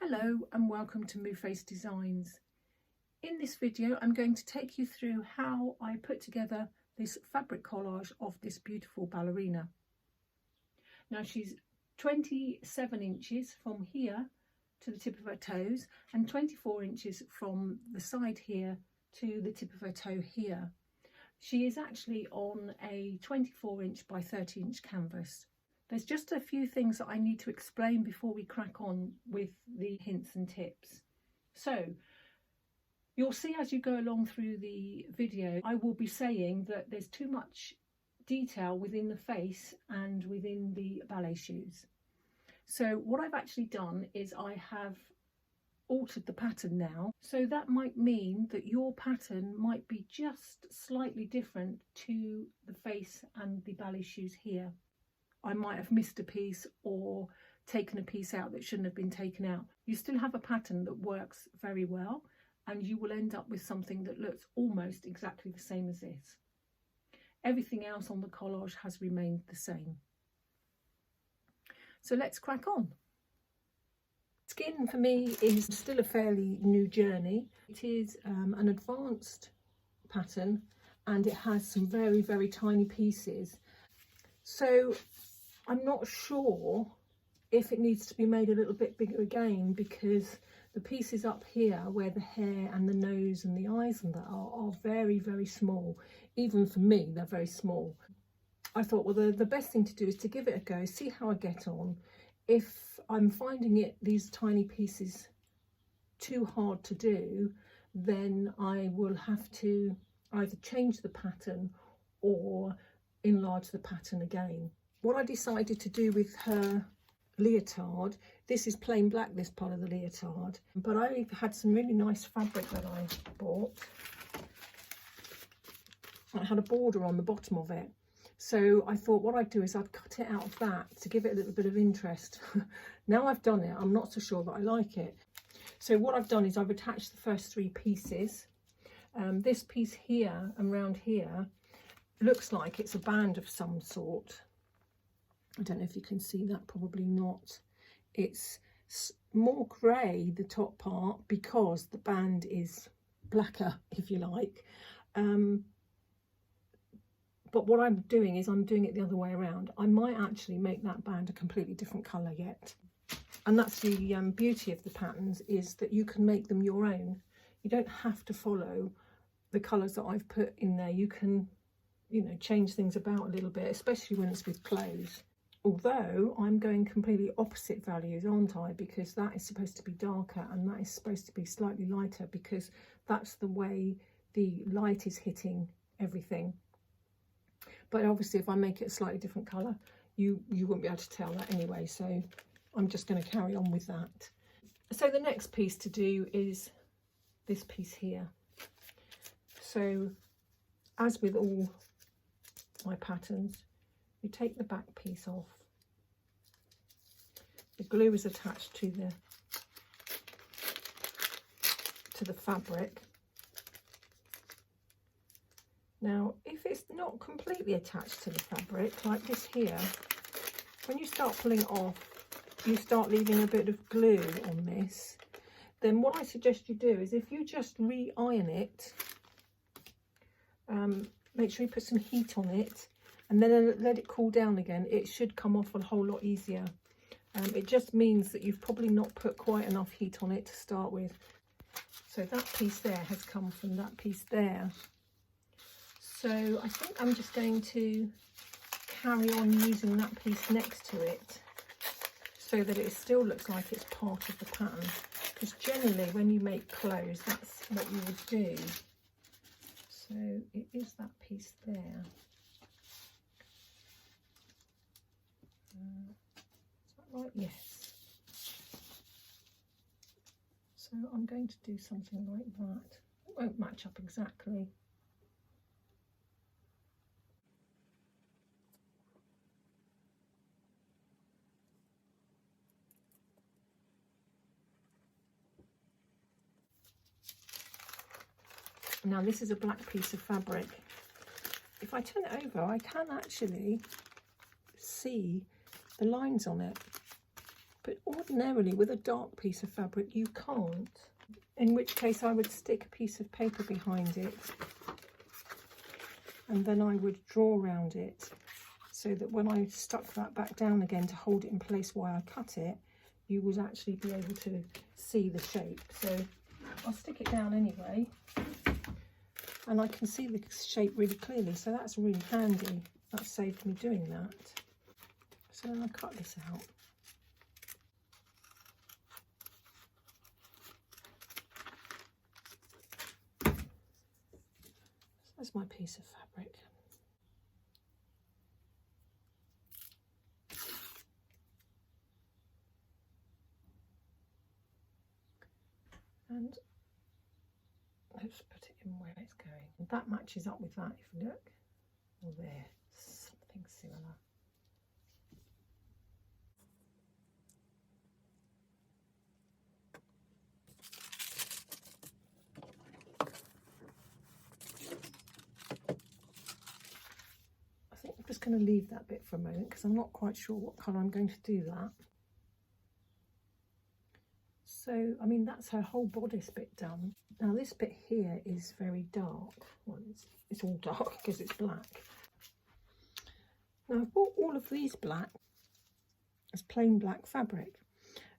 Hello and welcome to Move Face Designs. In this video I'm going to take you through how I put together this fabric collage of this beautiful ballerina. Now she's 27 inches from here to the tip of her toes and 24 inches from the side here to the tip of her toe here. She is actually on a 24 inch by 30 inch canvas. There's just a few things that I need to explain before we crack on with the hints and tips. So you'll see as you go along through the video, I will be saying that there's too much detail within the face and within the ballet shoes. So what I've actually done is I have altered the pattern now. So that might mean that your pattern might be just slightly different to the face and the ballet shoes here. I might have missed a piece or taken a piece out that shouldn't have been taken out. You still have a pattern that works very well and you will end up with something that looks almost exactly the same as this. Everything else on the collage has remained the same. So let's crack on. Skin for me is still a fairly new journey. It is an advanced pattern and it has some very, very tiny pieces. So I'm not sure if it needs to be made a little bit bigger again, because the pieces up here where the hair and the nose and the eyes and that are very, very small. Even for me, they're very small. I thought, well, the best thing to do is to give it a go, see how I get on. If I'm finding these tiny pieces too hard to do, then I will have to either change the pattern or enlarge the pattern again. What I decided to do with her leotard, this is plain black, this part of the leotard, but I had some really nice fabric that I bought. I had a border on the bottom of it, so I thought what I'd do is I'd cut it out of that to give it a little bit of interest. Now I've done it, I'm not so sure that I like it. So what I've done is I've attached the first three pieces. This piece here and round here looks like it's a band of some sort. I don't know if you can see that, probably not. It's more grey, the top part, because the band is blacker, if you like. But what I'm doing is I'm doing it the other way around. I might actually make that band a completely different colour yet. And that's the beauty of the patterns, is that you can make them your own. You don't have to follow the colours that I've put in there. You can, you know, change things about a little bit, especially when it's with clothes. Although I'm going completely opposite values, aren't I? Because that is supposed to be darker and that is supposed to be slightly lighter, because that's the way the light is hitting everything. But obviously if I make it a slightly different colour, you won't be able to tell that anyway. So I'm just going to carry on with that. So the next piece to do is this piece here. So as with all my patterns, you take the back piece off. The glue is attached to the fabric. Now, if it's not completely attached to the fabric, like this here, when you start pulling it off, you start leaving a bit of glue on this. Then what I suggest you do is, if you just re-iron it, make sure you put some heat on it, and then let it cool down again. It should come off a whole lot easier. It just means that you've probably not put quite enough heat on it to start with. So that piece there has come from that piece there. So I think I'm just going to carry on using that piece next to it so that it still looks like it's part of the pattern. Because generally when you make clothes, that's what you would do. So it is that piece there. Is that right? Yes. So I'm going to do something like that. It won't match up exactly. Now this is a black piece of fabric. If I turn it over, I can actually see the lines on it. But ordinarily with a dark piece of fabric you can't, in which case I would stick a piece of paper behind it and then I would draw around it so that when I stuck that back down again to hold it in place while I cut it, you would actually be able to see the shape. So I'll stick it down anyway and I can see the shape really clearly, so that's really handy. That saved me doing that. So then I'll cut this out. That's my piece of fabric. And let's put it in where it's going. And that matches up with that, if you look. Well, there, something similar. I think I'm just going to leave that bit for a moment because I'm not quite sure what colour I'm going to do that. So, I mean, that's her whole bodice bit done. Now this bit here is very dark. Well, it's all dark because it's black. Now I've bought all of these black as plain black fabric,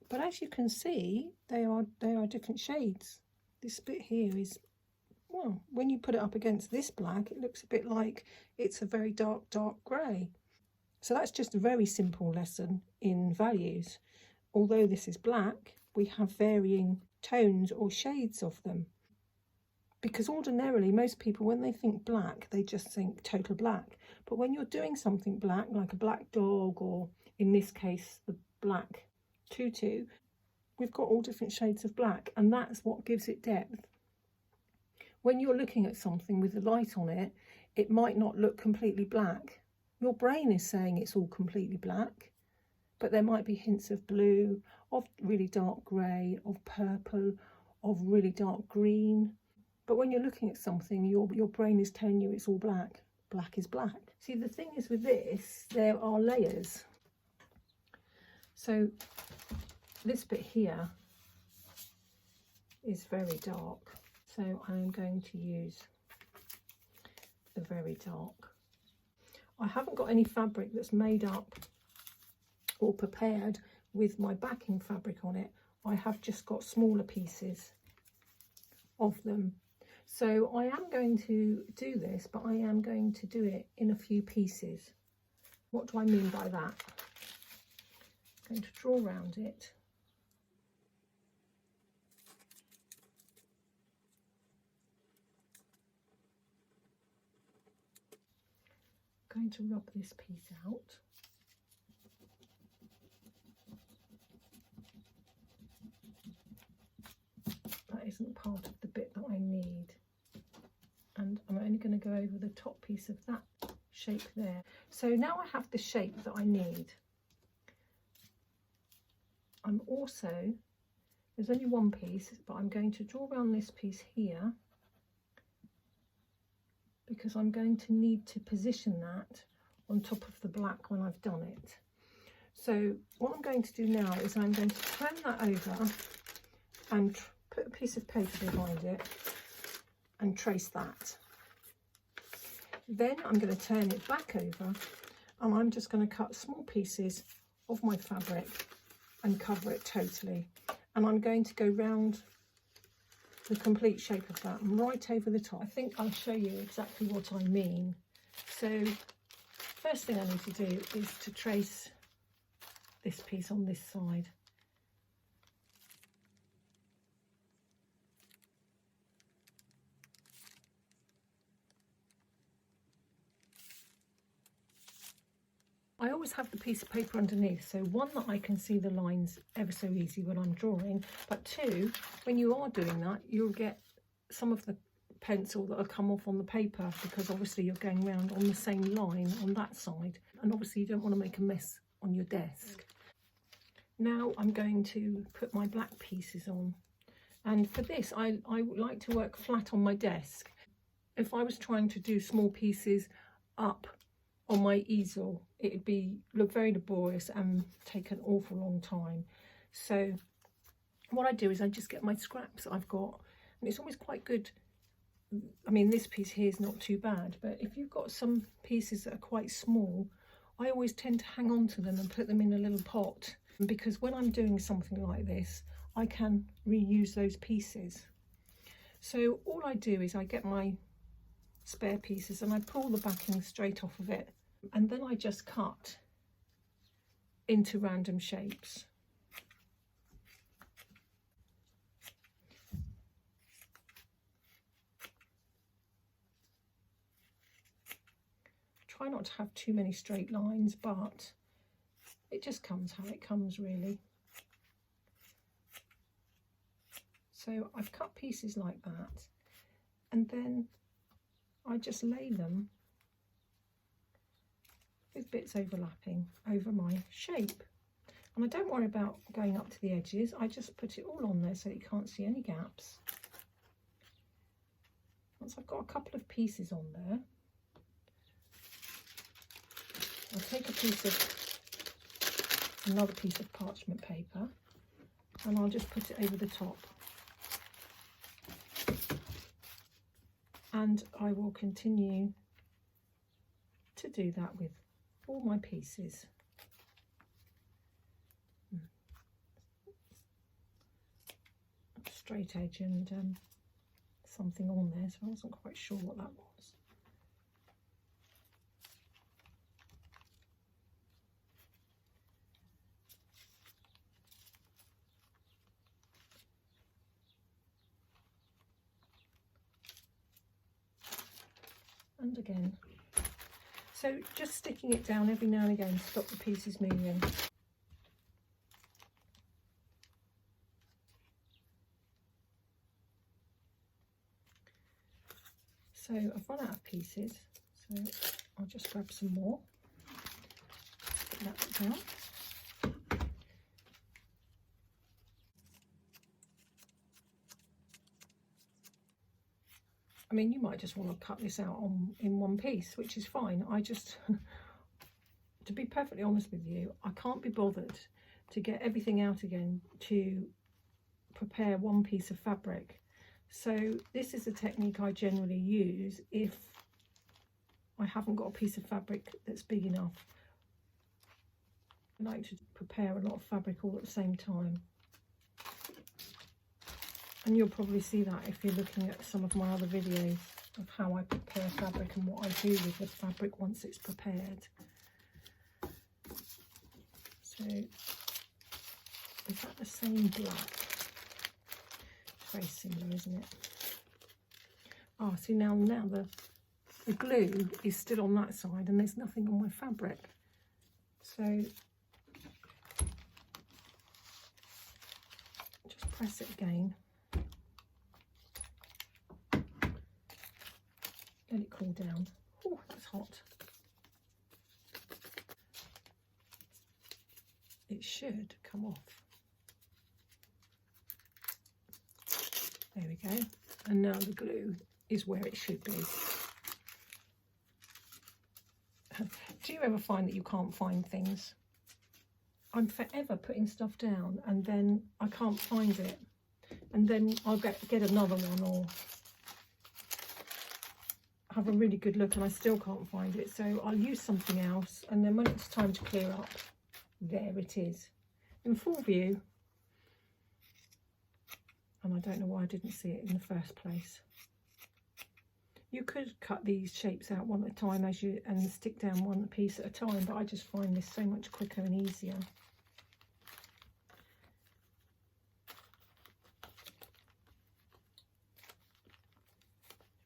but as you can see, they are different shades. This bit here is, well, when you put it up against this black, it looks a bit like it's a very dark grey. So that's just a very simple lesson in values. Although this is black, we have varying tones or shades of them. Because ordinarily, most people, when they think black, they just think total black. But when you're doing something black, like a black dog, or in this case, the black tutu, we've got all different shades of black, and that's what gives it depth. When you're looking at something with the light on it, it might not look completely black. Your brain is saying it's all completely black, but there might be hints of blue, of really dark grey, of purple, of really dark green. But when you're looking at something, your brain is telling you it's all black. Black is black. See, the thing is with this, there are layers. So this bit here is very dark. So I'm going to use the very dark. I haven't got any fabric that's made up or prepared with my backing fabric on it. I have just got smaller pieces of them. So I am going to do this, but I am going to do it in a few pieces. What do I mean by that? I'm going to draw around it. I'm going to rub this piece out. That isn't part of the bit that I need. And I'm only going to go over the top piece of that shape there. So now I have the shape that I need. I'm also, there's only one piece, but I'm going to draw around this piece here because I'm going to need to position that on top of the black when I've done it. So what I'm going to do now is I'm going to turn that over and put a piece of paper behind it and trace that. Then I'm going to turn it back over and I'm just going to cut small pieces of my fabric and cover it totally. And I'm going to go round the complete shape of that and right over the top. I think I'll show you exactly what I mean. So first thing I need to do is to trace this piece on this side. I always have the piece of paper underneath, so one, that I can see the lines ever so easy when I'm drawing, but two, when you are doing that, you'll get some of the pencil that'll come off on the paper because obviously you're going around on the same line on that side, and obviously you don't want to make a mess on your desk. Now I'm going to put my black pieces on, and for this I like to work flat on my desk. If I was trying to do small pieces up on my easel, it would look very laborious and take an awful long time. So what I do is I just get my scraps that I've got, and it's always quite good. I mean, this piece here is not too bad, but if you've got some pieces that are quite small, I always tend to hang on to them and put them in a little pot, because when I'm doing something like this, I can reuse those pieces. So all I do is I get my spare pieces and I pull the backing straight off of it, and then I just cut into random shapes. Try not to have too many straight lines, but it just comes how it comes, really. So I've cut pieces like that, and then I just lay them with bits overlapping over my shape. And I don't worry about going up to the edges, I just put it all on there so that you can't see any gaps. Once I've got a couple of pieces on there, I'll take another piece of parchment paper, and I'll just put it over the top. And I will continue to do that with all my pieces. Straight edge and something on there, so I wasn't quite sure what that was. And again. So just sticking it down every now and again to stop the pieces moving. So I've run out of pieces, so I'll just grab some more. Put that down. I mean, you might just want to cut this out in one piece, which is fine. I just, to be perfectly honest with you, I can't be bothered to get everything out again to prepare one piece of fabric. So this is a technique I generally use if I haven't got a piece of fabric that's big enough. I like to prepare a lot of fabric all at the same time. And you'll probably see that if you're looking at some of my other videos of how I prepare fabric and what I do with the fabric once it's prepared. So, is that the same black? It's very similar, isn't it? Oh, see now the glue is still on that side and there's nothing on my fabric. So, just press it again. Let it cool down. Oh, that's hot. It should come off. There we go. And now the glue is where it should be. Do you ever find that you can't find things? I'm forever putting stuff down and then I can't find it. And then I'll get another one or have a really good look and I still can't find it, so I'll use something else, and then when it's time to clear up, there it is in full view. And I don't know why I didn't see it in the first place. You could cut these shapes out one at a time and stick down one piece at a time, but I just find this so much quicker and easier.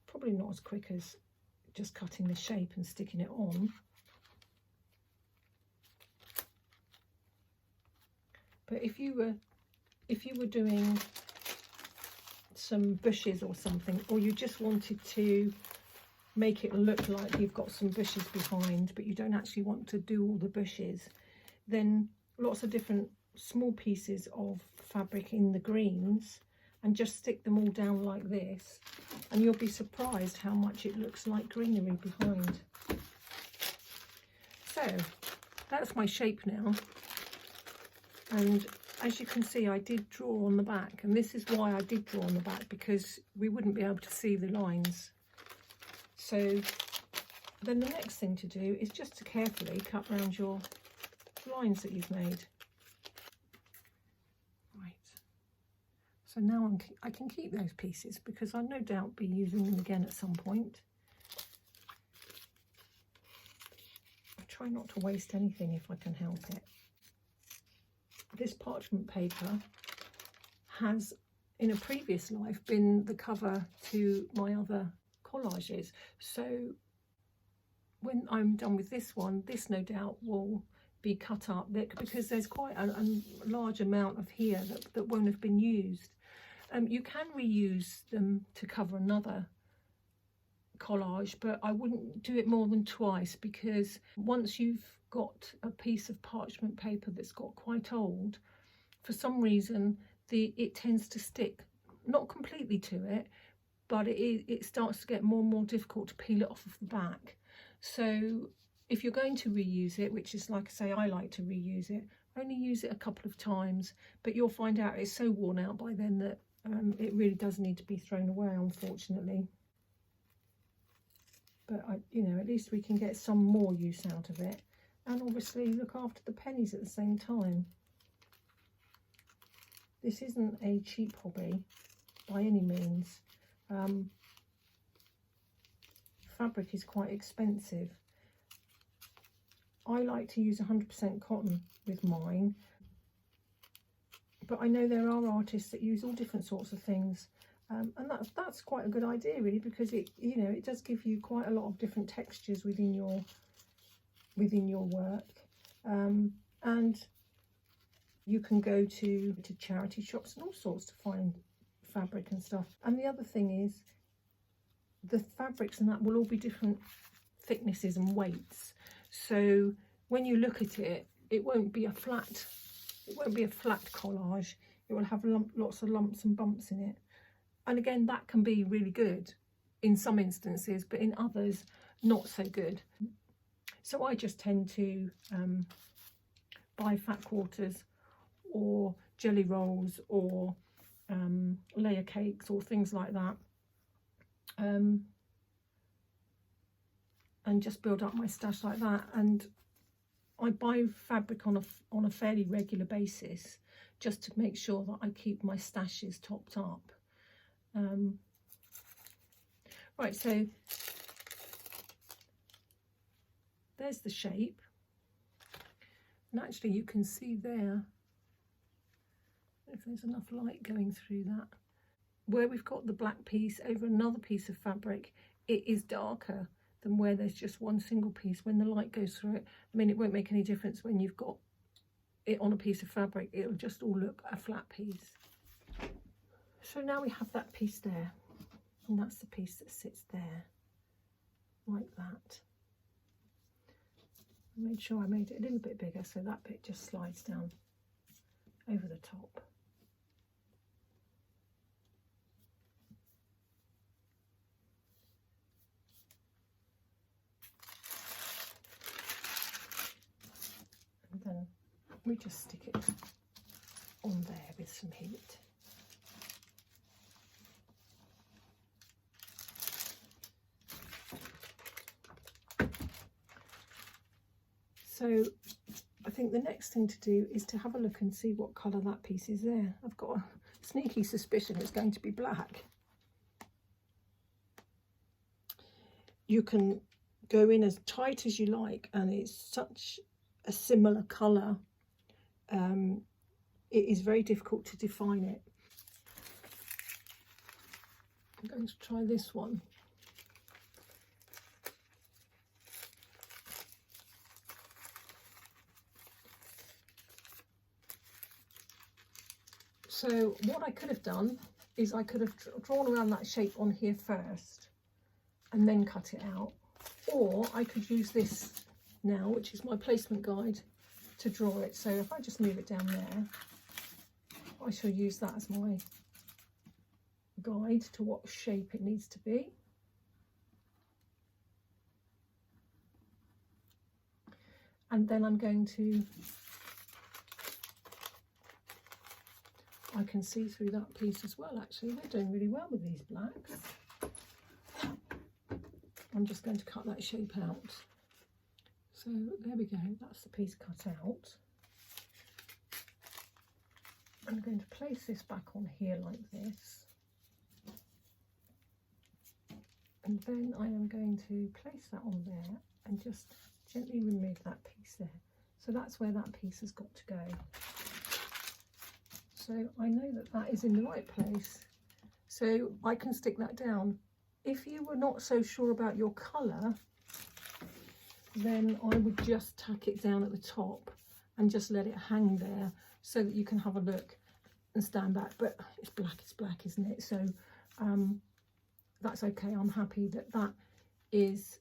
Probably not as quick as just cutting the shape and sticking it on. But if you were doing some bushes or something, or you just wanted to make it look like you've got some bushes behind, but you don't actually want to do all the bushes, then lots of different small pieces of fabric in the greens, and just stick them all down like this, and you'll be surprised how much it looks like greenery behind. So that's my shape now, and as you can see I did draw on the back, and this is why I did draw on the back, because we wouldn't be able to see the lines. So then the next thing to do is just to carefully cut around your lines that you've made. Right, so now I can keep those pieces because I'll no doubt be using them again at some point. I try not to waste anything if I can help it. This parchment paper has, in a previous life, been the cover to my other collages. So when I'm done with this one, this no doubt will be cut up because there's quite a large amount of here that won't have been used. You can reuse them to cover another collage, but I wouldn't do it more than twice, because once you've got a piece of parchment paper that's got quite old, for some reason it tends to stick, not completely to it, but it starts to get more and more difficult to peel it off of the back. So if you're going to reuse it, which is, like I say, I like to reuse it, only use it a couple of times, but you'll find out it's so worn out by then that it really does need to be thrown away, unfortunately. But you know, at least we can get some more use out of it, and obviously look after the pennies at the same time. This isn't a cheap hobby by any means. Fabric is quite expensive. I like to use 100% cotton with mine, but I know there are artists that use all different sorts of things, and that's quite a good idea really, because it, you know, it does give you quite a lot of different textures within your work, and you can go to charity shops and all sorts to find fabric and stuff. And the other thing is, the fabrics and that will all be different thicknesses and weights, so when you look at it, it won't be a flat collage. It will have lots of lumps and bumps in it, and again, that can be really good in some instances, but in others not so good. So I just tend to buy fat quarters or jelly rolls or layer cakes or things like that, and just build up my stash like that. And I buy fabric on a fairly regular basis, just to make sure that I keep my stashes topped up. Right, so there's the shape, and actually you can see there, if there's enough light going through that, where we've got the black piece over another piece of fabric, it is darker than where there's just one single piece. When the light goes through it, I mean, it won't make any difference when you've got it on a piece of fabric, it'll just all look a flat piece. So now we have that piece there, and that's the piece that sits there like that. I made sure I made it a little bit bigger so that bit just slides down over the top. And then we just stick it on there with some heat. So I think the next thing to do is to have a look and see what colour that piece is there. I've got a sneaky suspicion it's going to be black. You can go in as tight as you like, and it's such a similar colour. It is very difficult to define it. I'm going to try this one. So what I could have done is I could have drawn around that shape on here first and then cut it out, or I could use this now, which is my placement guide, to draw it. So if I just move it down there, I shall use that as my guide to what shape it needs to be. And then I'm going to, I can see through that piece as well actually. They're doing really well with these blacks. I'm just going to cut that shape out. So there we go, that's the piece cut out. I'm going to place this back on here like this. And then I am going to place that on there and just gently remove that piece there. So that's where that piece has got to go. So I know that that is in the right place. So I can stick that down. If you were not so sure about your colour, then I would just tack it down at the top and just let it hang there so that you can have a look and stand back. But it's black, isn't it? So that's okay. I'm happy that that is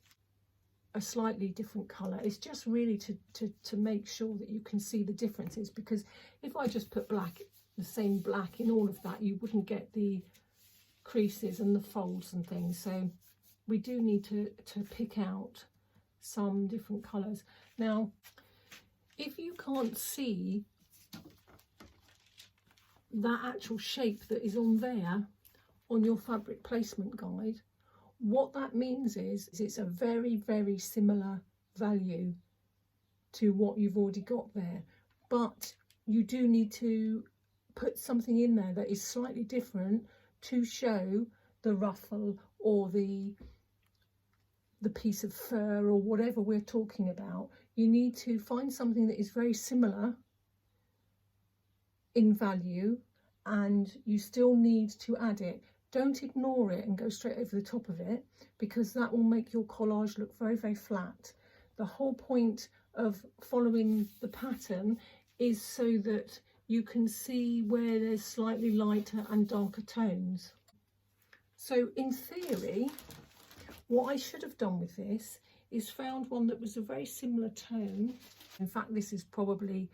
a slightly different colour. It's just really to make sure that you can see the differences, because if I just put black, the same black in all of that, you wouldn't get the creases and the folds and things. So we do need to pick out some different colours. Now, if you can't see that actual shape that is on there on your fabric placement guide, what that means is it's a very, very similar value to what you've already got there, but you do need to put something in there that is slightly different to show the ruffle or the piece of fur or whatever we're talking about. You need to find something that is very similar in value, and you still need to add it. Don't ignore it and go straight over the top of it, because that will make your collage look very, very flat. The whole point of following the pattern is so that you can see where there's slightly lighter and darker tones. So in theory, what I should have done with this is found one that was a very similar tone. In fact, this is probably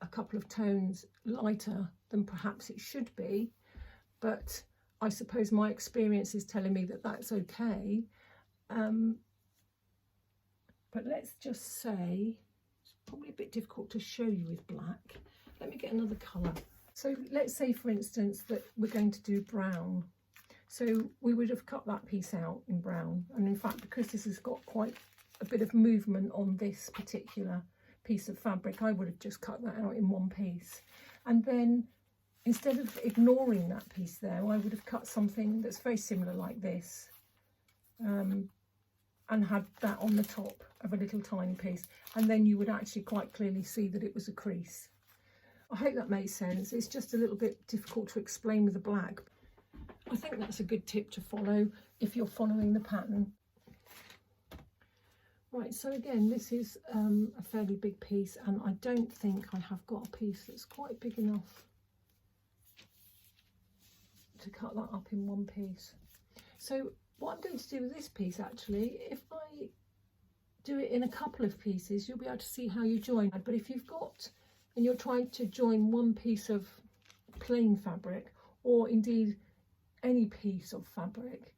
a couple of tones lighter than perhaps it should be, but I suppose my experience is telling me that that's okay. But let's just say, it's probably a bit difficult to show you with black. Let me get another colour. So let's say, for instance, that we're going to do brown. So we would have cut that piece out in brown. And in fact, because this has got quite a bit of movement on this particular piece of fabric, I would have just cut that out in one piece. And then instead of ignoring that piece there, I would have cut something that's very similar like this, and had that on the top of a little tiny piece. And then you would actually quite clearly see that it was a crease. I hope that makes sense. It's just a little bit difficult to explain with the black. I think that's a good tip to follow if you're following the pattern. Right, so again, this is a fairly big piece, and I don't think I have got a piece that's quite big enough to cut that up in one piece. So what I'm going to do with this piece, actually, if I do it in a couple of pieces, you'll be able to see how you join. But if you've got, and you're trying to join one piece of plain fabric, or indeed any piece of fabric,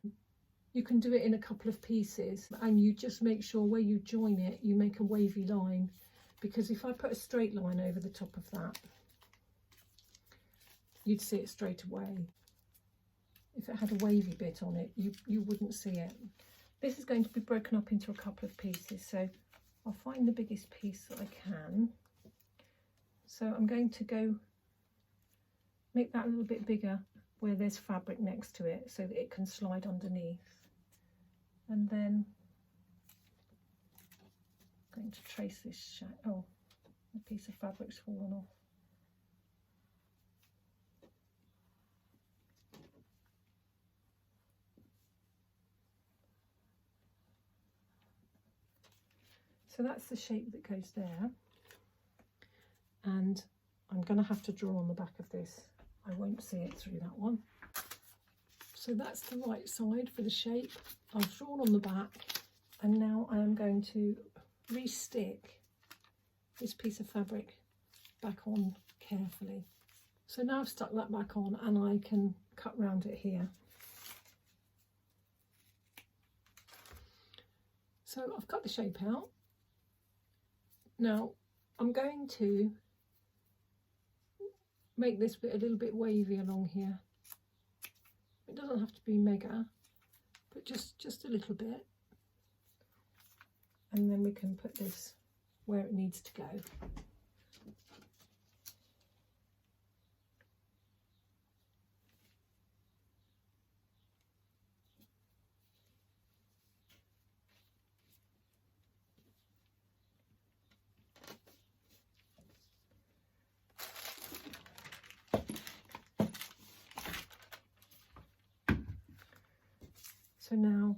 you can do it in a couple of pieces, and you just make sure where you join it, you make a wavy line, because if I put a straight line over the top of that, you'd see it straight away. If it had a wavy bit on it, you wouldn't see it. This is going to be broken up into a couple of pieces, so I'll find the biggest piece that I can. So I'm going to go make that a little bit bigger where there's fabric next to it, so that it can slide underneath. And then I'm going to trace this shape. Oh, a piece of fabric's fallen off. So that's the shape that goes there, and I'm going to have to draw on the back of this. I won't see it through that one. So that's the right side for the shape. I've drawn on the back, and now I am going to re-stick this piece of fabric back on carefully. So now I've stuck that back on, and I can cut round it here. So I've cut the shape out. Now I'm going to make this bit a little bit wavy along here. It doesn't have to be mega, but just a little bit. And then we can put this where it needs to go. So now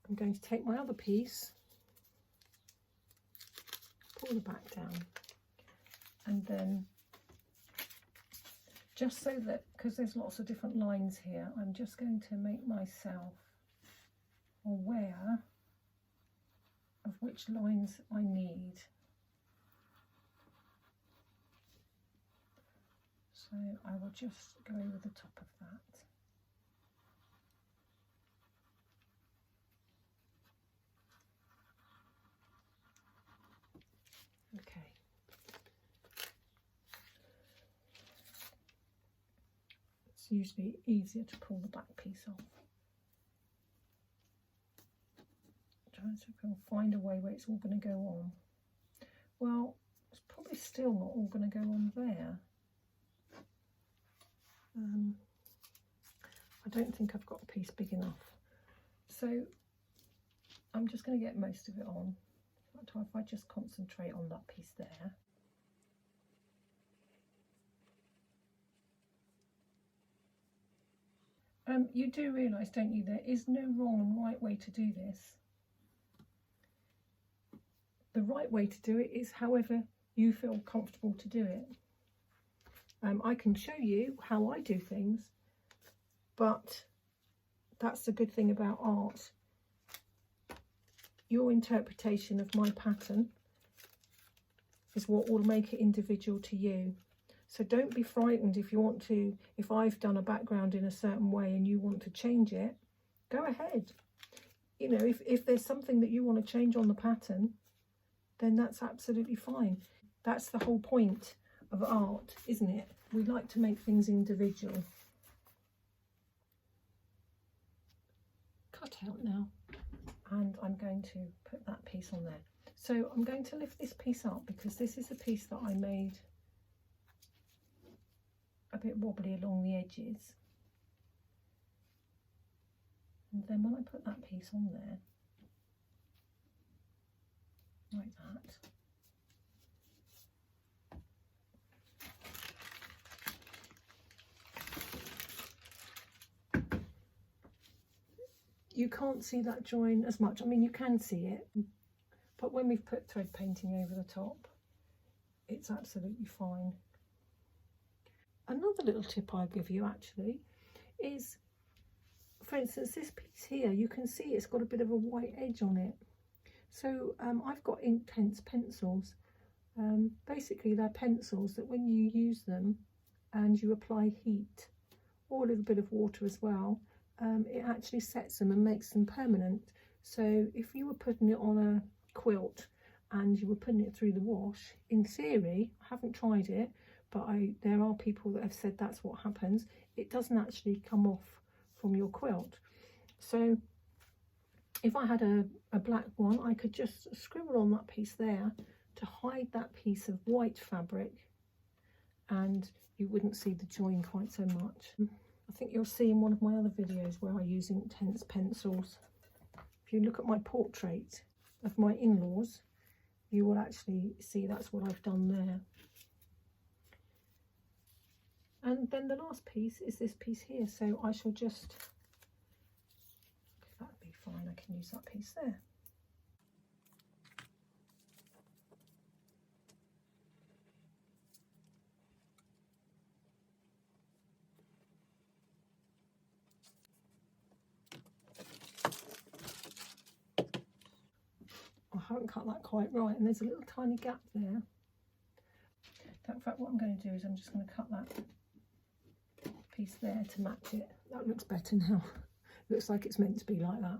I'm going to take my other piece, pull the back down, and then just so that, because there's lots of different lines here, I'm just going to make myself aware of which lines I need. So I will just go over the top of that. Okay. It's usually easier to pull the back piece off. Trying to find a way where it's all going to go on. Well, it's probably still not all going to go on there. I don't think I've got a piece big enough. So I'm just going to get most of it on. If I just concentrate on that piece there. You do realise, don't you, there is no wrong and right way to do this. The right way to do it is however you feel comfortable to do it. I can show you how I do things, but that's the good thing about art. Your interpretation of my pattern is what will make it individual to you. So don't be frightened if you want to, if I've done a background in a certain way and you want to change it, go ahead. You know, if there's something that you want to change on the pattern, then that's absolutely fine. That's the whole point of art, isn't it? We like to make things individual. Cut out now. And I'm going to put that piece on there. So I'm going to lift this piece up because this is a piece that I made a bit wobbly along the edges. And then when I put that piece on there, like that, you can't see that join as much. I mean, you can see it, but when we've put thread painting over the top, it's absolutely fine. Another little tip I'll give you actually is, for instance, this piece here, you can see it's got a bit of a white edge on it. So I've got Inktense pencils. Basically they're pencils that when you use them and you apply heat or a little bit of water as well, it actually sets them and makes them permanent. So if you were putting it on a quilt and you were putting it through the wash, in theory, I haven't tried it, but there are people that have said that's what happens. It doesn't actually come off from your quilt. So if I had a black one, I could just scribble on that piece there to hide that piece of white fabric, and you wouldn't see the join quite so much. I think you'll see in one of my other videos where I use Inktense pencils. If you look at my portrait of my in-laws, you will actually see that's what I've done there. And then the last piece is this piece here, so I shall just, that'd be fine, I can use that piece there. I haven't cut that quite right, and there's a little tiny gap there. In fact, what I'm going to do is I'm just going to cut that piece there to match it. That looks better now. Looks like it's meant to be like that.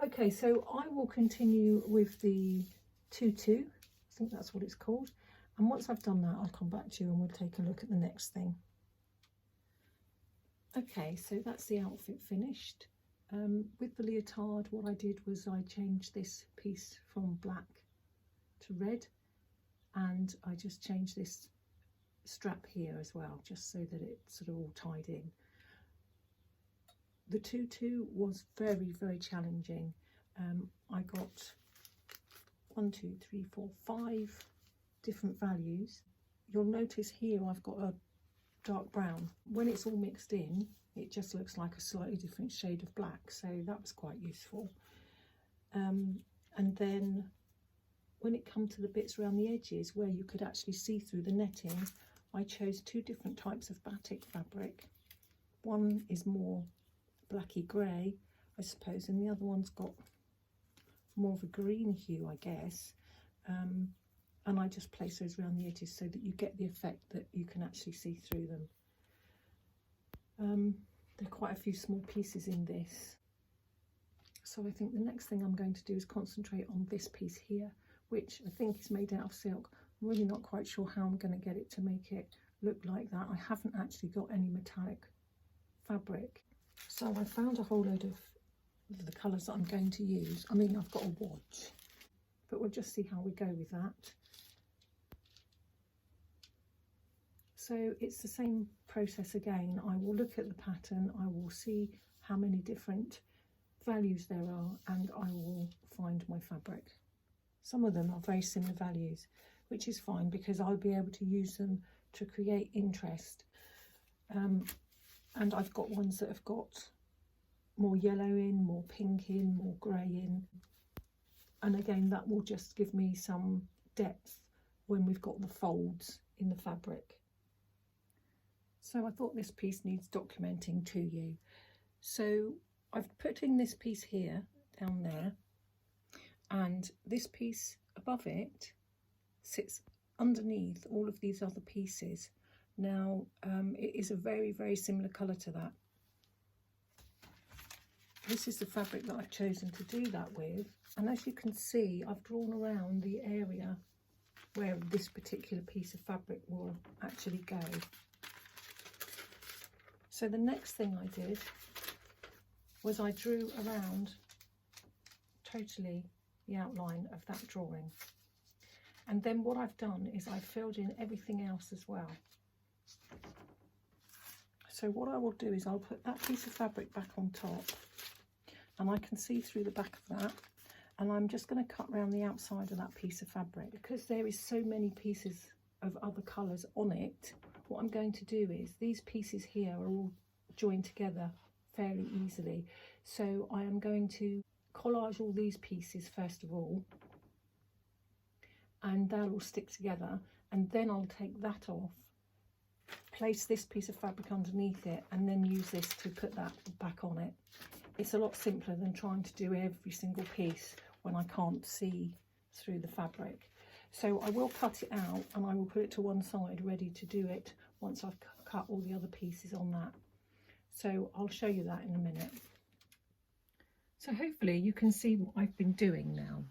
Okay, so I will continue with the tutu, I think that's what it's called. And once I've done that, I'll come back to you and we'll take a look at the next thing. Okay, so that's the outfit finished. With the leotard, what I did was I changed this piece from black to red, and I just changed this strap here as well, just so that it's sort of all tied in. The tutu was very, very challenging. I got 1, 2, 3, 4, 5 different values. You'll notice here I've got a dark brown. When it's all mixed in, it just looks like a slightly different shade of black, so that was quite useful. And then when it comes to the bits around the edges where you could actually see through the netting, I chose 2 different types of batik fabric. One is more blacky grey, I suppose, and the other one's got more of a green hue, I guess. And I just place those around the edges so that you get the effect that you can actually see through them. There are quite a few small pieces in this, so I think the next thing I'm going to do is concentrate on this piece here, which I think is made out of silk. I'm really not quite sure how I'm going to get it to make it look like that. I haven't actually got any metallic fabric, so I found a whole load of the colours that I'm going to use. I mean, I've got a watch, but we'll just see how we go with that. So it's the same process again. I will look at the pattern, I will see how many different values there are, and I will find my fabric. Some of them are very similar values, which is fine because I'll be able to use them to create interest. And I've got ones that have got more yellow in, more pink in, more grey in. And again, that will just give me some depth when we've got the folds in the fabric. So I thought this piece needs documenting to you. So I've put in this piece here, down there, and this piece above it sits underneath all of these other pieces. Now, it is a very, very similar colour to that. This is the fabric that I've chosen to do that with, and as you can see, I've drawn around the area where this particular piece of fabric will actually go. So the next thing I did was I drew around totally the outline of that drawing. And then what I've done is I've filled in everything else as well. So what I will do is I'll put that piece of fabric back on top, and I can see through the back of that, and I'm just going to cut around the outside of that piece of fabric. Because there is so many pieces of other colours on it, what I'm going to do is these pieces here are all joined together fairly easily. So I am going to collage all these pieces first of all, and they'll all stick together, and then I'll take that off, place this piece of fabric underneath it, and then use this to put that back on it. It's a lot simpler than trying to do every single piece when I can't see through the fabric. So I will cut it out and I will put it to one side ready to do it once I've cut all the other pieces on that. So I'll show you that in a minute. So hopefully you can see what I've been doing now.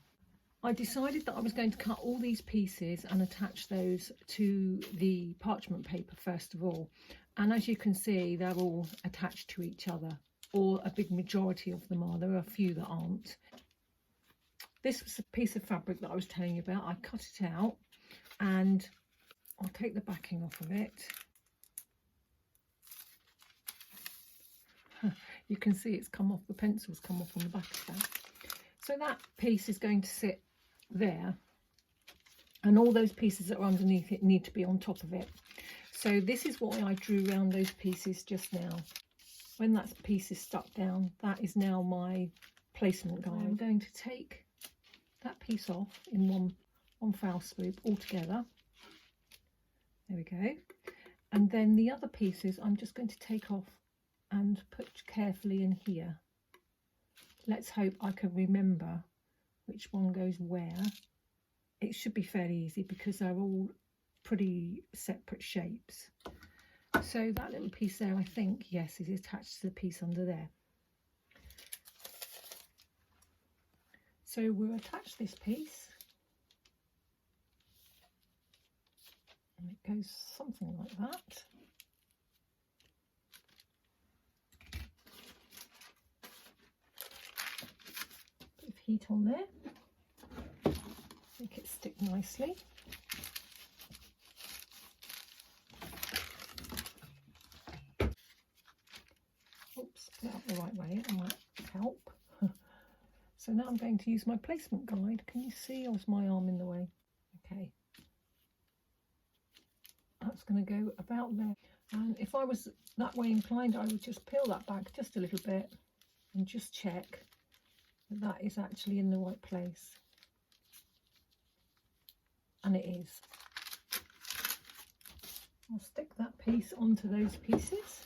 I decided that I was going to cut all these pieces and attach those to the parchment paper first of all. And as you can see, they're all attached to each other, or a big majority of them are. There are a few that aren't. This was a piece of fabric that I was telling you about. I cut it out and I'll take the backing off of it. You can see it's come off, the pencil's come off on the back of that. So that piece is going to sit there, and all those pieces that are underneath it need to be on top of it. So this is why I drew around those pieces just now. When that piece is stuck down, that is now my placement guide. I'm going to take that piece off in one foul swoop all together. There we go. And then the other pieces I'm just going to take off and put carefully in here. Let's hope I can remember which one goes where. It should be fairly easy because they're all pretty separate shapes. So that little piece there, I think, yes, is attached to the piece under there. So we'll attach this piece It goes something like that. Bit of heat on there, make it stick nicely. Oops, get up the right way, it might help. So now I'm going to use my placement guide. Can you see, or is my arm in the way? Okay. That's going to go about there. And if I was that way inclined, I would just peel that back just a little bit and just check that that is actually in the right place. And it is. I'll stick that piece onto those pieces.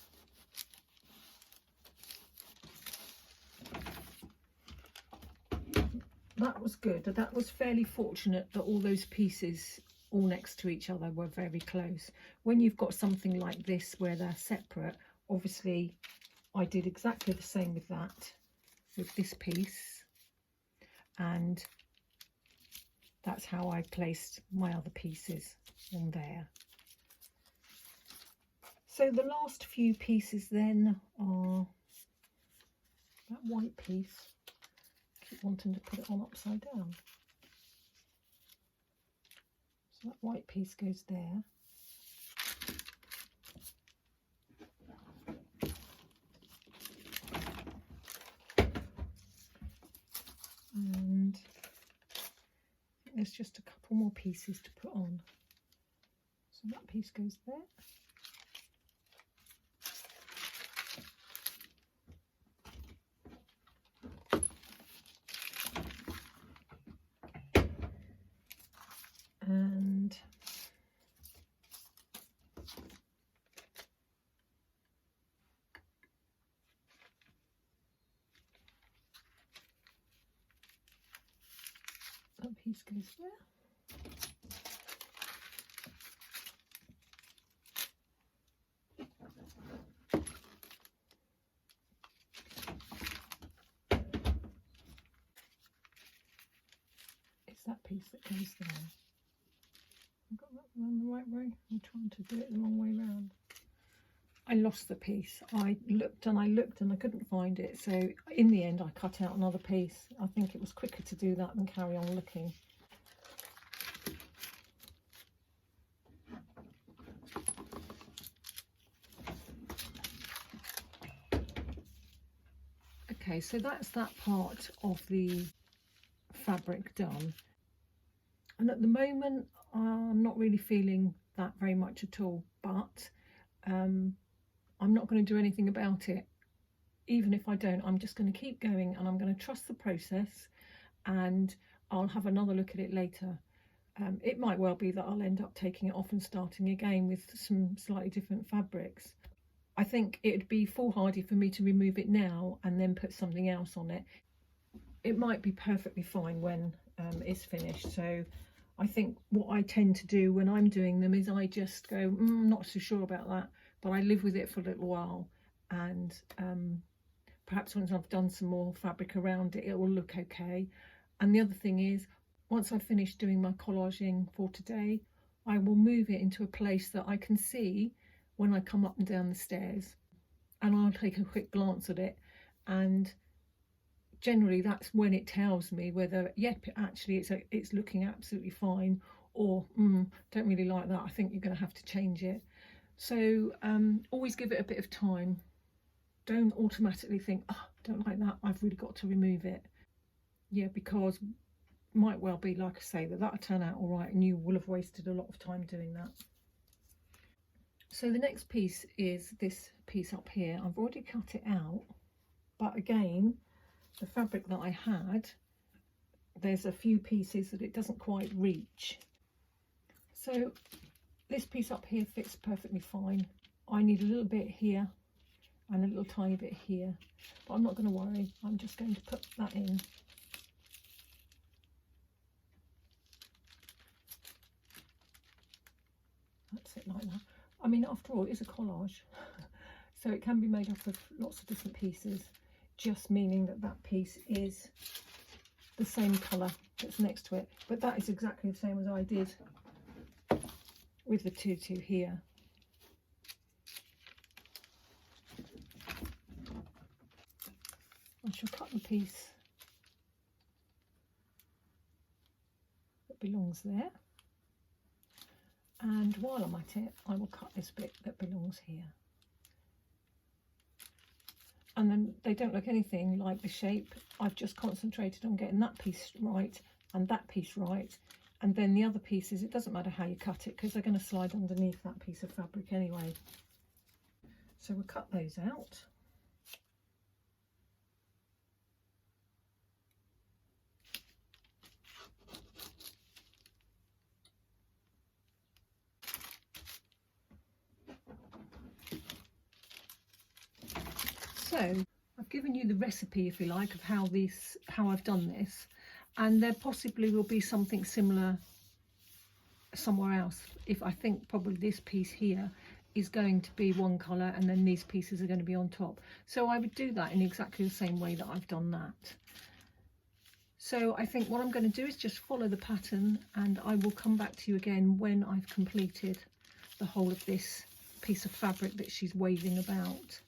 That was good. That was fairly fortunate that all those pieces all next to each other were very close. When you've got something like this where they're separate, obviously I did exactly the same with that, with this piece, and that's how I placed my other pieces on there. So the last few pieces then are that white piece. I keep wanting to put it on upside down. So that white piece goes there. And there's just a couple more pieces to put on. So that piece goes there. And that piece goes there. It's that piece that goes there. I've got that around the right way. I'm trying to do it the wrong way round. I lost the piece. I looked and I looked and I couldn't find it. So in the end, I cut out another piece. I think it was quicker to do that than carry on looking. Okay, so that's that part of the fabric done. And at the moment, I'm not really feeling that very much at all, but I'm not going to do anything about it. Even if I don't, I'm just going to keep going and I'm going to trust the process, and I'll have another look at it later. It might well be that I'll end up taking it off and starting again with some slightly different fabrics. I think it'd be foolhardy for me to remove it now and then put something else on it. It might be perfectly fine when it's finished. So I think what I tend to do when I'm doing them is I just go, I'm not so sure about that, but I live with it for a little while, and perhaps once I've done some more fabric around it, it will look okay. And the other thing is, once I've finished doing my collaging for today, I will move it into a place that I can see when I come up and down the stairs, and I'll take a quick glance at it, and generally that's when it tells me whether, yep, actually it's looking absolutely fine, or don't really like that, I think you're going to have to change it. So always give it a bit of time. Don't automatically think, oh, don't like that, I've really got to remove it. Yeah, because it might well be, like I say, that'll turn out all right and you will have wasted a lot of time doing that. So the next piece is this piece up here. I've already cut it out, but again, the fabric that I had, there's a few pieces that it doesn't quite reach. So this piece up here fits perfectly fine. I need a little bit here and a little tiny bit here, but I'm not going to worry. I'm just going to put that in. That's it, like that. I mean, after all, it's a collage, so it can be made up of lots of different pieces, just meaning that that piece is the same colour that's next to it. But that is exactly the same as I did with the tutu here. I shall cut the piece that belongs there, and while I'm at it I will cut this bit that belongs here. And then they don't look anything like the shape. I've just concentrated on getting that piece right and that piece right, and then the other pieces, it doesn't matter how you cut it because they're going to slide underneath that piece of fabric anyway. So we'll cut those out. So I've given you the recipe, if you like, of how I've done this, and there possibly will be something similar somewhere else. If I think probably this piece here is going to be one colour and then these pieces are going to be on top. So I would do that in exactly the same way that I've done that. So I think what I'm going to do is just follow the pattern, and I will come back to you again when I've completed the whole of this piece of fabric that she's waving about.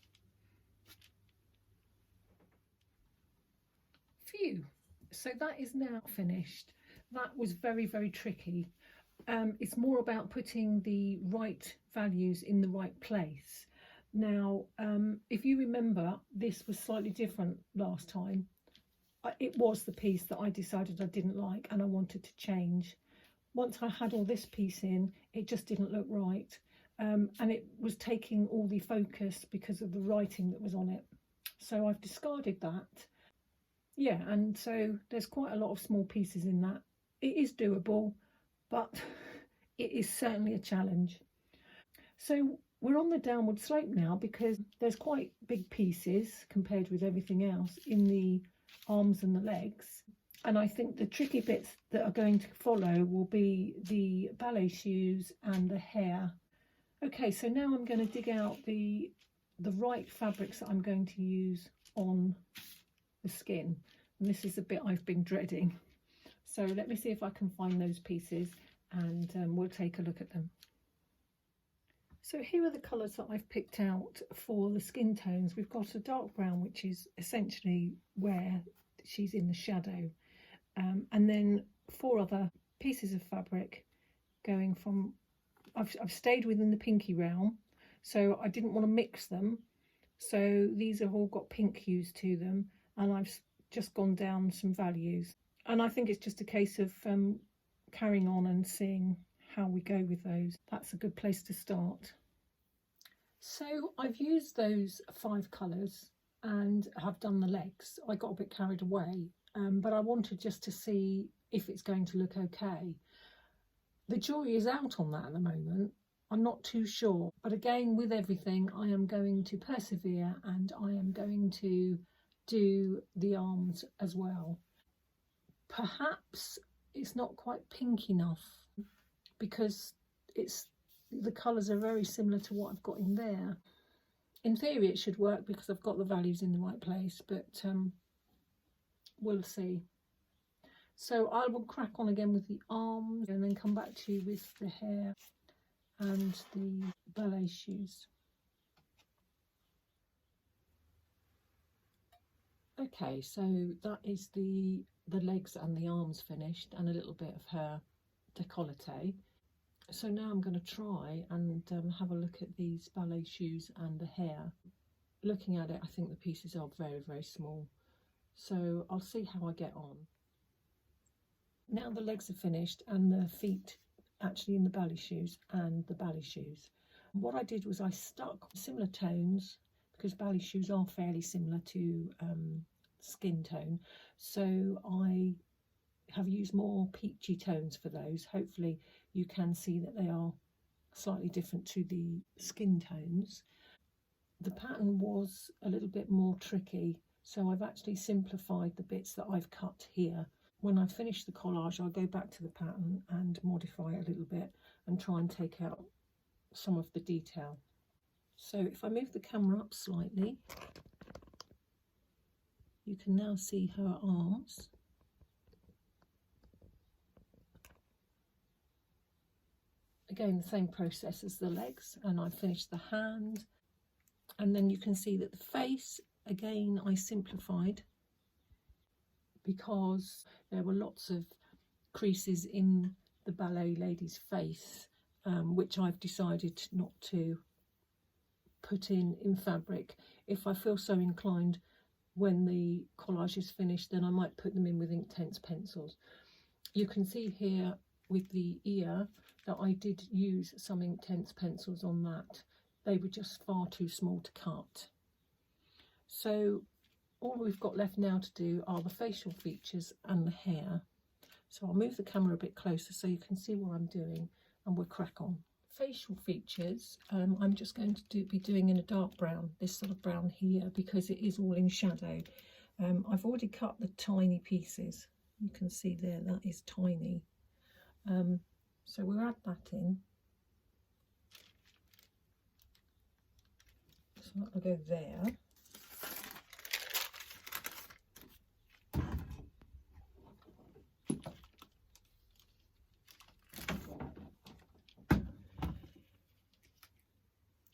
Phew. So that is now finished. That was very, very tricky. It's more about putting the right values in the right place. Now, if you remember, this was slightly different last time. It was the piece that I decided I didn't like and I wanted to change. Once I had all this piece in, it just didn't look right. And it was taking all the focus because of the writing that was on it. So I've discarded that. Yeah, and so there's quite a lot of small pieces in that. It is doable, but it is certainly a challenge. So we're on the downward slope now because there's quite big pieces compared with everything else in the arms and the legs. And I think the tricky bits that are going to follow will be the ballet shoes and the hair. Okay, so now I'm going to dig out the right fabrics that I'm going to use on the skin, and this is the bit I've been dreading. So let me see if I can find those pieces, and we'll take a look at them. So here are the colours that I've picked out for the skin tones. We've got a dark brown, which is essentially where she's in the shadow, and then 4 other pieces of fabric going from, I've stayed within the pinky realm, so I didn't want to mix them. So these have all got pink hues to them, and I've just gone down some values, and I think it's just a case of carrying on and seeing how we go with those. That's a good place to start. So I've used those 5 colours and have done the legs. I got a bit carried away, but I wanted just to see if it's going to look okay. The jury is out on that at the moment. I'm not too sure, but again, with everything, I am going to persevere, and I am going to do the arms as well. Perhaps it's not quite pink enough because the colours are very similar to what I've got in there. In theory it should work because I've got the values in the right place, but we'll see. So I will crack on again with the arms and then come back to you with the hair and the ballet shoes. Okay, so that is the legs and the arms finished, and a little bit of her décolleté. So now I'm going to try and have a look at these ballet shoes and the hair. Looking at it, I think the pieces are very, very small. So I'll see how I get on. Now the legs are finished and the feet actually in the ballet shoes and the ballet shoes. What I did was I stuck similar tones, because ballet shoes are fairly similar to skin tone. So I have used more peachy tones for those. Hopefully you can see that they are slightly different to the skin tones. The pattern was a little bit more tricky, so I've actually simplified the bits that I've cut here. When I finish the collage, I'll go back to the pattern and modify it a little bit and try and take out some of the detail. So if I move the camera up slightly, you can now see her arms. Again, the same process as the legs, and I finished the hand. And then you can see that the face, again, I simplified because there were lots of creases in the ballet lady's face, which I've decided not to put in fabric. If I feel so inclined when the collage is finished, then I might put them in with Inktense pencils. You can see here with the ear that I did use some Inktense pencils on that. They were just far too small to cut. So all we've got left now to do are the facial features and the hair. So I'll move the camera a bit closer so you can see what I'm doing, and we'll crack on. Facial features, I'm just going to be doing in a dark brown, this sort of brown here, because it is all in shadow. I've already cut the tiny pieces. You can see there, that is tiny. So we'll add that in. So that'll go there.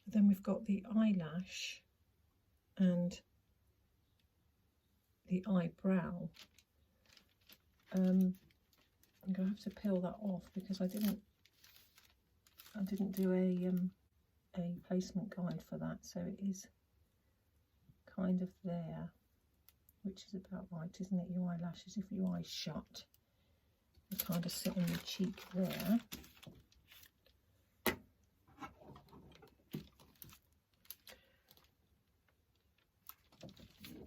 Then we've got the eyelash and the eyebrow. I'm going to have to peel that off because I didn't do a placement guide for that, so it is kind of there, which is about right, isn't it? Your eyelashes, if your eyes shut, they kind of sit on your cheek there.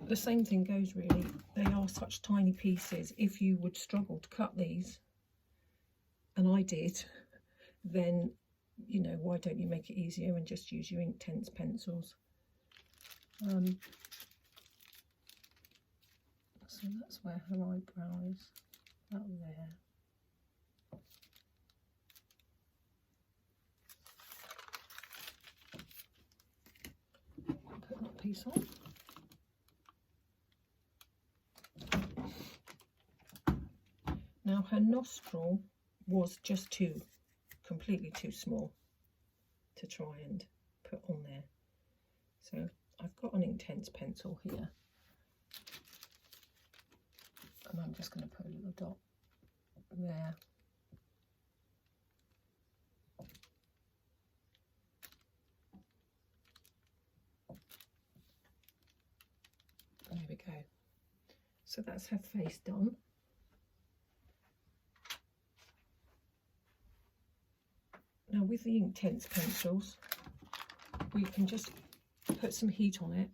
The same thing goes really, they are such tiny pieces. If you would struggle to cut these, and I did, then, you know, why don't you make it easier and just use your Inktense pencils. So that's where her eyebrow is, that there. Put that piece on. Now her nostril was just completely too small to try and put on there. So I've got an Inktense pencil here, and I'm just going to put a little dot there. There we go. So that's her face done. Now with the Inktense pencils, we can just put some heat on it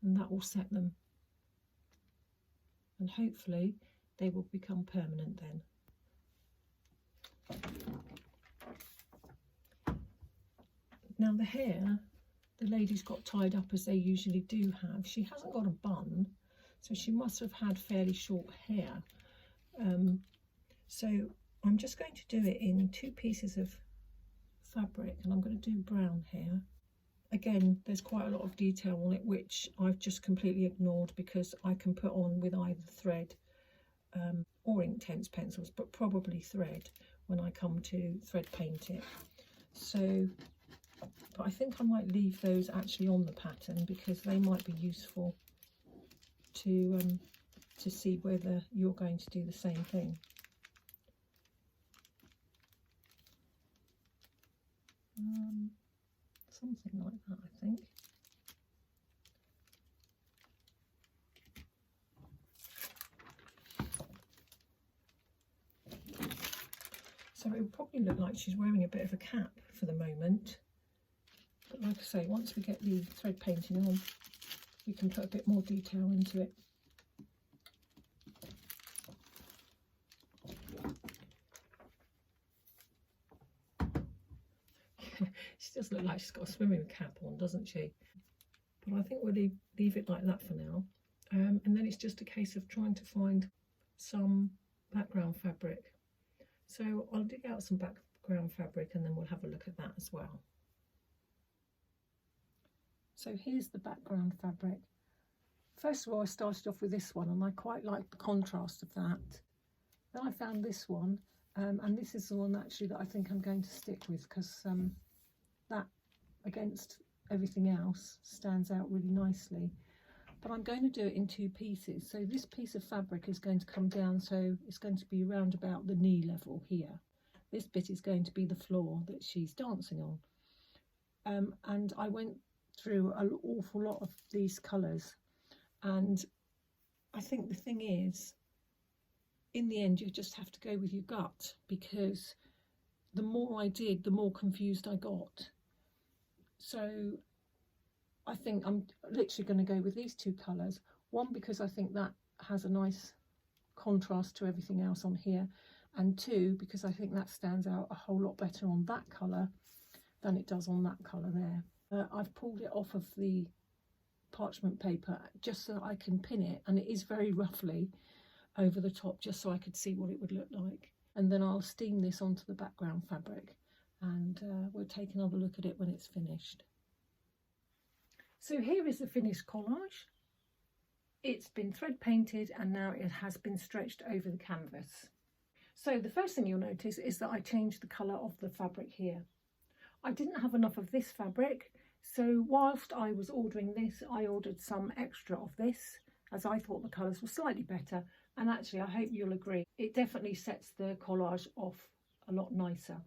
and that will set them. And hopefully they will become permanent then. Now the hair, the lady's got tied up as they usually do have. She hasn't got a bun, so she must have had fairly short hair. So I'm just going to do it in 2 pieces of fabric, and I'm going to do brown hair. Again, there's quite a lot of detail on it, which I've just completely ignored because I can put on with either thread or Inktense pencils, but probably thread when I come to thread paint it. So, but I think I might leave those actually on the pattern because they might be useful to see whether you're going to do the same thing. Something like that, I think. So it would probably look like she's wearing a bit of a cap for the moment. But like I say, once we get the thread painting on, we can put a bit more detail into it. She does look like she's got a swimming cap on, doesn't she? But I think we'll leave it like that for now. And then it's just a case of trying to find some background fabric. So I'll dig out some background fabric and then we'll have a look at that as well. So here's the background fabric. First of all, I started off with this one and I quite liked the contrast of that. Then I found this one and this is the one actually that I think I'm going to stick with, because that against everything else stands out really nicely. But I'm going to do it in 2 pieces. So this piece of fabric is going to come down, so it's going to be around about the knee level here. This bit is going to be the floor that she's dancing on. And I went through an awful lot of these colours, and I think the thing is, in the end, you just have to go with your gut, because the more I did, the more confused I got. So I think I'm literally going to go with these 2 colours. One, because I think that has a nice contrast to everything else on here, and 2, because I think that stands out a whole lot better on that colour than it does on that colour there. I've pulled it off of the parchment paper just so I can pin it, and it is very roughly over the top, just so I could see what it would look like. And then I'll steam this onto the background fabric, and we'll take another look at it when it's finished. So here is the finished collage. It's been thread painted and now it has been stretched over the canvas. So the first thing you'll notice is that I changed the colour of the fabric here. I didn't have enough of this fabric, so whilst I was ordering this, I ordered some extra of this, as I thought the colours were slightly better, and actually I hope you'll agree, it definitely sets the collage off a lot nicer.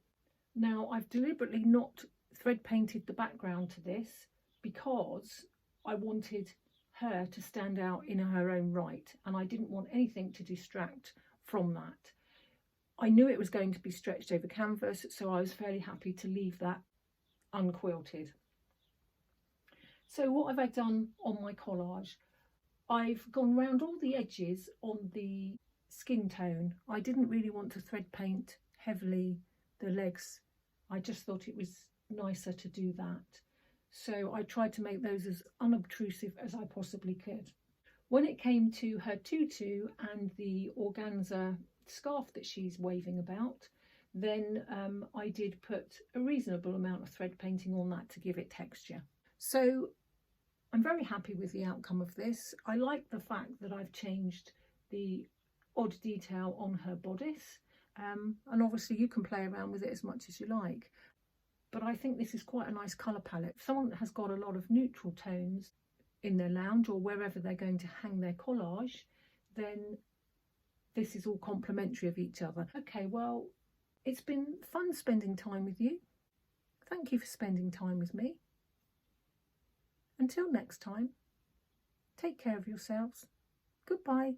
Now, I've deliberately not thread painted the background to this because I wanted her to stand out in her own right, and I didn't want anything to distract from that. I knew it was going to be stretched over canvas, so I was fairly happy to leave that unquilted. So what have I done on my collage? I've gone round all the edges on the skin tone. I didn't really want to thread paint heavily the legs. I just thought it was nicer to do that. So I tried to make those as unobtrusive as I possibly could. When it came to her tutu and the organza scarf that she's waving about, then I did put a reasonable amount of thread painting on that to give it texture. So I'm very happy with the outcome of this. I like the fact that I've changed the odd detail on her bodice, and obviously you can play around with it as much as you like. But I think this is quite a nice colour palette. If someone has got a lot of neutral tones in their lounge or wherever they're going to hang their collage, then this is all complementary of each other. Okay, well, it's been fun spending time with you. Thank you for spending time with me. Until next time, take care of yourselves. Goodbye.